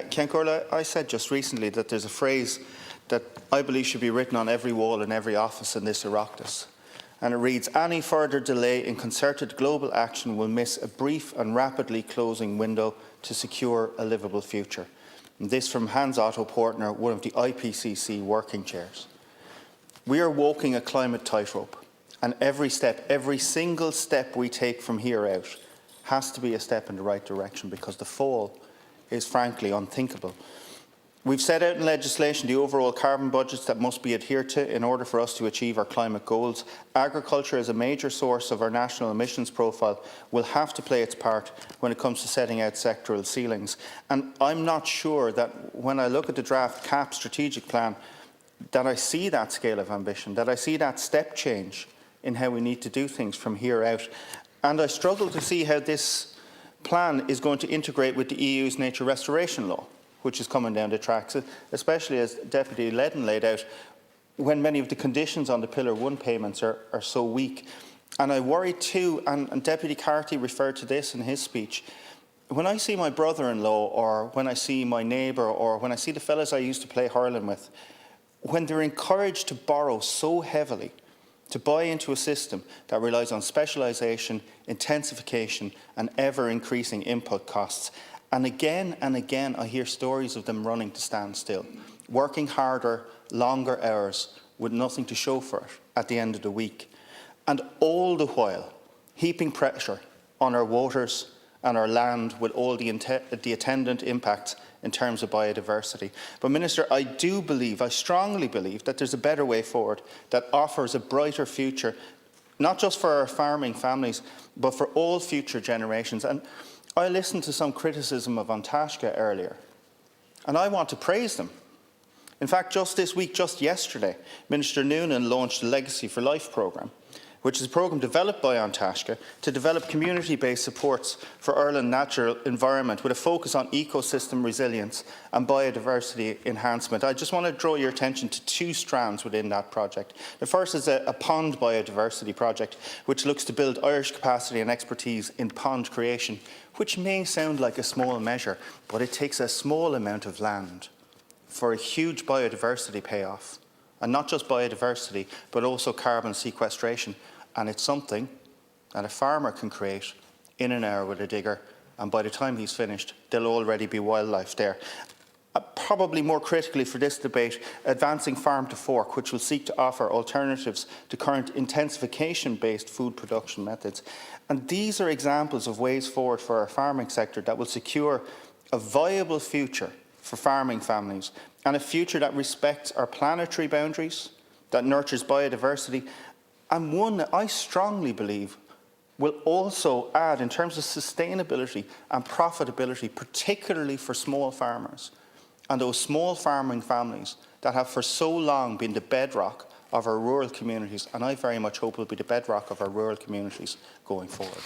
Ceann Comhairle, I said just recently that there's a phrase that I believe should be written on every wall in every office in this Oireachtas. And it reads, any further delay in concerted global action will miss a brief and rapidly closing window to secure a livable future. And this from Hans Otto Portner, one of the IPCC working chairs. We are walking a climate tightrope, and every single step we take from here out has to be a step in the right direction, because the fall is frankly unthinkable. We've set out in legislation the overall carbon budgets that must be adhered to in order for us to achieve our climate goals. Agriculture, as a major source of our national emissions profile, will have to play its part when it comes to setting out sectoral ceilings. And I'm not sure that when I look at the draft CAP strategic plan, that I see that scale of ambition, that I see that step change in how we need to do things from here out. And I struggle to see how this plan is going to integrate with the EU's nature restoration law, which is coming down the tracks, especially as Deputy Ledden laid out, when many of the conditions on the Pillar 1 payments are so weak. And I worry too, and Deputy Carthy referred to this in his speech, when I see my brother-in-law, or when I see my neighbour, or when I see the fellas I used to play hurling with, when they're encouraged to borrow so heavily, to buy into a system that relies on specialisation, intensification and ever-increasing input costs. And again, I hear stories of them running to stand still, working harder, longer hours, with nothing to show for it at the end of the week. And all the while, heaping pressure on our waters and our land with all the attendant impacts in terms of biodiversity. But Minister, I strongly believe that there's a better way forward that offers a brighter future, not just for our farming families, but for all future generations. And I listened to some criticism of An Taisce earlier, and I want to praise them. In fact, just this week, just yesterday, Minister Noonan launched the Legacy for Life programme, which is a programme developed by An Taisce to develop community-based supports for Ireland's natural environment with a focus on ecosystem resilience and biodiversity enhancement. I just want to draw your attention to two strands within that project. The first is a pond biodiversity project, which looks to build Irish capacity and expertise in pond creation, which may sound like a small measure, but it takes a small amount of land for a huge biodiversity payoff. And not just biodiversity, but also carbon sequestration. And it's something that a farmer can create in an hour with a digger, and by the time he's finished, there'll already be wildlife there. Probably more critically for this debate, advancing farm to fork, which will seek to offer alternatives to current intensification-based food production methods. And these are examples of ways forward for our farming sector that will secure a viable future for farming families, and a future that respects our planetary boundaries, that nurtures biodiversity, and one that I strongly believe will also add, in terms of sustainability and profitability, particularly for small farmers and those small farming families that have for so long been the bedrock of our rural communities, and I very much hope will be the bedrock of our rural communities going forward.